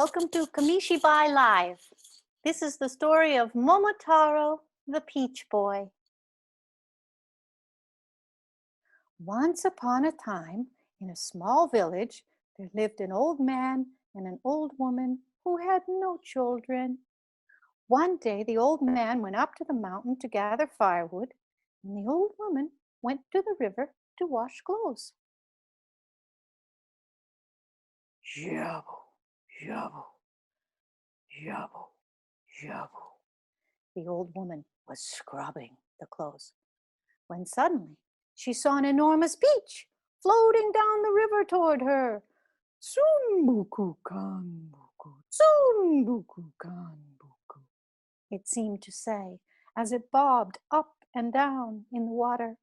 Welcome to Kamishibai Live. This is the story of Momotaro, the Peach Boy. Once upon a time, in a small village, there lived an old man and an old woman who had no children. One day, the old man went up to the mountain to gather firewood, and the old woman went to the river to wash clothes. Yabble, yabble, yabble, yabble. The old woman was scrubbing the clothes when suddenly she saw an enormous peach floating down the river toward her. Tsumbuku kanbuku, tsumbuku kanbuku, it seemed to say as it bobbed up and down in the water.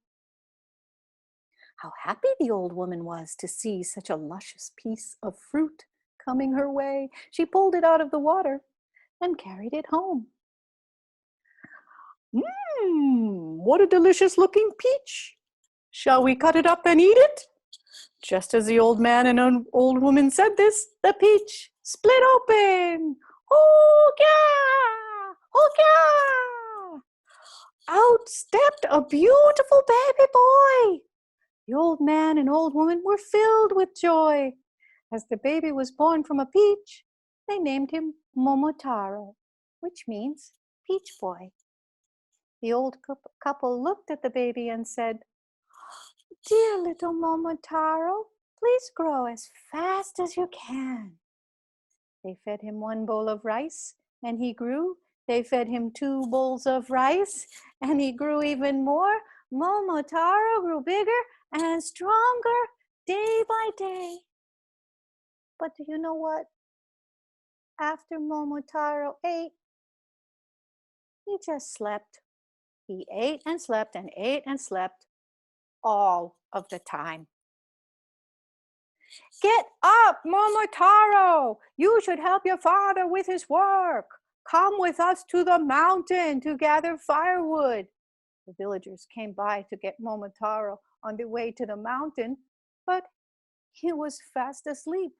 How happy the old woman was to see such a luscious piece of fruit coming her way. She pulled it out of the water and carried it home. What a delicious looking peach! Shall we cut it up and eat it? Just as the old man and an old woman said this, the peach split open. Oh-yeah! Oh-yeah! Out stepped a beautiful baby boy. The old man and old woman were filled with joy. As the baby was born from a peach, they named him Momotaro, which means peach boy. The old couple looked at the baby and said, "Dear little Momotaro, please grow as fast as you can." They fed him 1 bowl of rice, and he grew. They fed him 2 bowls of rice, and he grew even more. Momotaro grew bigger and stronger day by day. But do you know what? After Momotaro ate, he just slept. He ate and slept and ate and slept all of the time. "Get up, Momotaro! You should help your father with his work. Come with us to the mountain to gather firewood." The villagers came by to get Momotaro on the way to the mountain, but he was fast asleep.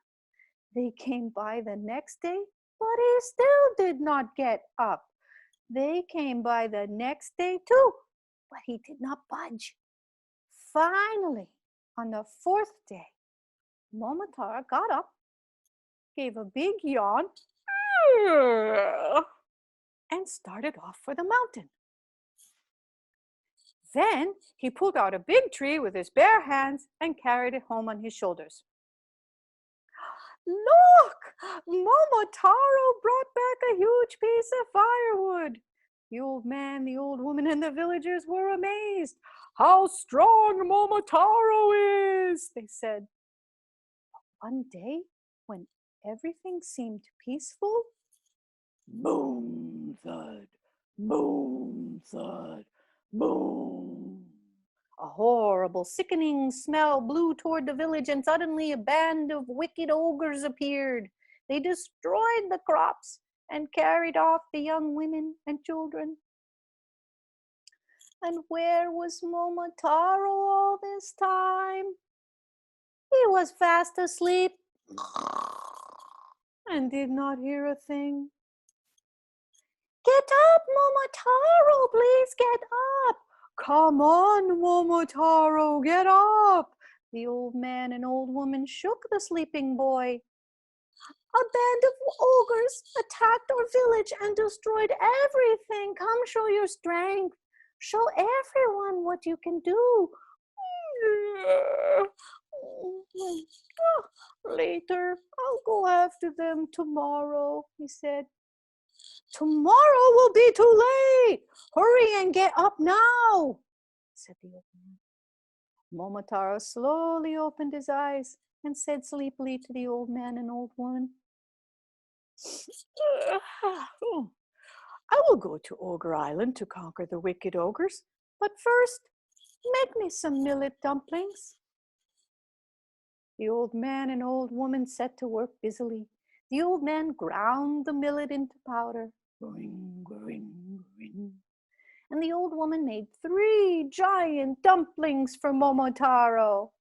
They came by the next day, but he still did not get up. They came by the next day too, but he did not budge. Finally, on the 4th day, Momotaro got up, gave a big yawn, and started off for the mountain. Then he pulled out a big tree with his bare hands and carried it home on his shoulders. "Look! Momotaro brought back a huge piece of firewood." The old man, the old woman, and the villagers were amazed. "How strong Momotaro is!" they said. One day, when everything seemed peaceful, boom, thud, boom, thud, boom. A horrible, sickening smell blew toward the village, and suddenly a band of wicked ogres appeared. They destroyed the crops and carried off the young women and children. And where was Momotaro all this time? He was fast asleep and did not hear a thing. "Get up, Momotaro, please get up." "Come on, Momotaro, get up." The old man and old woman shook the sleeping boy. "A band of ogres attacked our village and destroyed everything. Come show your strength. Show everyone what you can do." "Later, I'll go after them tomorrow," he said. "Tomorrow will be too late. Hurry and get up now," said the old man. Momotaro slowly opened his eyes and said sleepily to the old man and old woman, "I will go to Ogre Island to conquer the wicked ogres, but first, make me some millet dumplings." The old man and old woman set to work busily. The old man ground the millet into powder. Ring, ring, ring. And the old woman made 3 giant dumplings for Momotaro.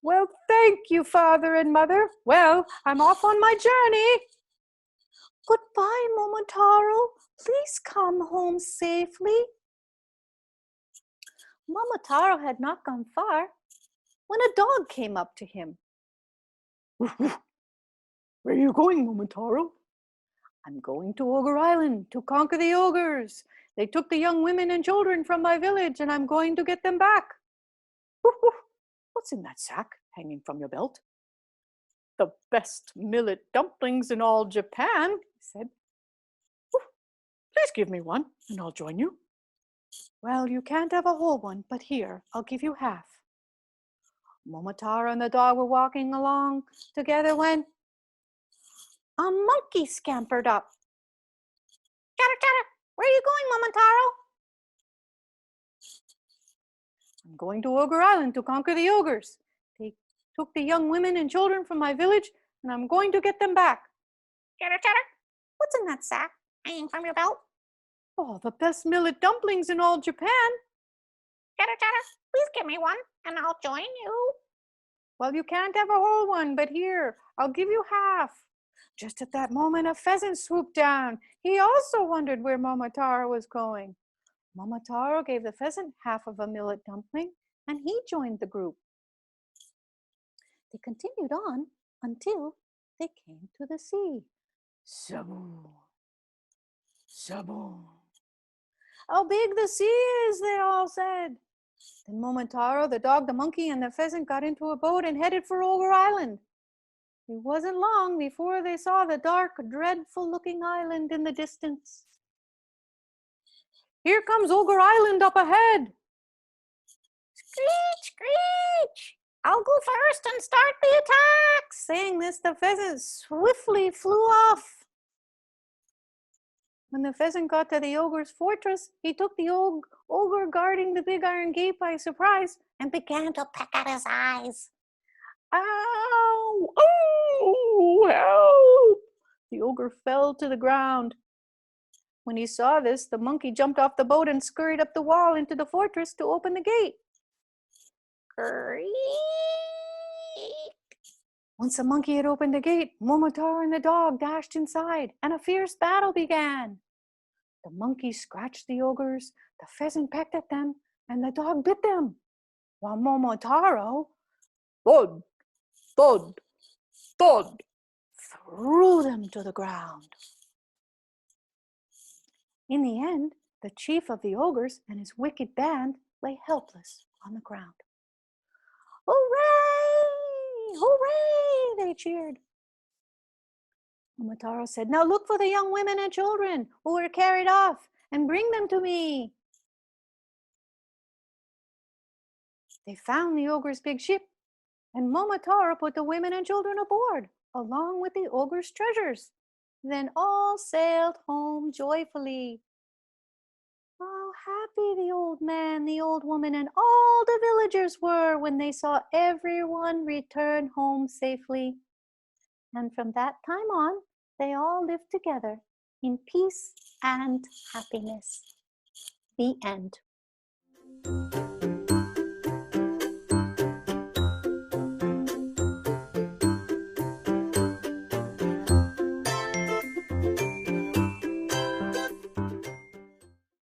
Well, thank you, Father and Mother. Well, I'm off on my journey. Goodbye, Momotaro. Please come home safely. Momotaro had not gone far when a dog came up to him. Where are you going, Momotaro? I'm going to Ogre Island to conquer the ogres. They took the young women and children from my village, and I'm going to get them back. What's in that sack hanging from your belt? The best millet dumplings in all Japan, he said. Please give me one, and I'll join you. Well, you can't have a whole one, but here, I'll give you half. Momotaro and the dog were walking along together when a monkey scampered up. Chatter, chatter, where are you going, Momotaro? I'm going to Ogre Island to conquer the ogres. They took the young women and children from my village, and I'm going to get them back. Chatter, chatter, what's in that sack hanging from your belt? Oh, the best millet dumplings in all Japan. Chatter, chatter, please give me one, and I'll join you. Well, you can't have a whole one, but here, I'll give you half. Just at that moment, a pheasant swooped down. He also wondered where Momotaro was going. Momotaro gave the pheasant half of a millet dumpling, and he joined the group. They continued on until they came to the sea. Saboom, saboom. How big the sea is, they all said. Then Momotaro, the dog, the monkey, and the pheasant got into a boat and headed for Ogre Island. It wasn't long before they saw the dark, dreadful-looking island in the distance. Here comes Ogre Island up ahead. Screech, screech! I'll go first and start the attack. Saying this, the pheasant swiftly flew off. When the pheasant got to the ogre's fortress, he took the ogre guarding the big iron gate by surprise and began to peck at his eyes. Ow! Oh, help! The ogre fell to the ground. When he saw this, the monkey jumped off the boat and scurried up the wall into the fortress to open the gate. Creak! Once the monkey had opened the gate, Momotaro and the dog dashed inside, and a fierce battle began. The monkey scratched the ogres, the pheasant pecked at them, and the dog bit them, while Momotaro, thud, thud, thud, threw them to the ground. In the end, the chief of the ogres and his wicked band lay helpless on the ground. Hooray! Hooray! They cheered. Momotaro said, now look for the young women and children who were carried off and bring them to me. They found the ogre's big ship, and Momotaro put the women and children aboard, along with the ogre's treasures. Then all sailed home joyfully. How happy the old man, the old woman, and all the villagers were when they saw everyone return home safely. And from that time on, they all lived together in peace and happiness. The end.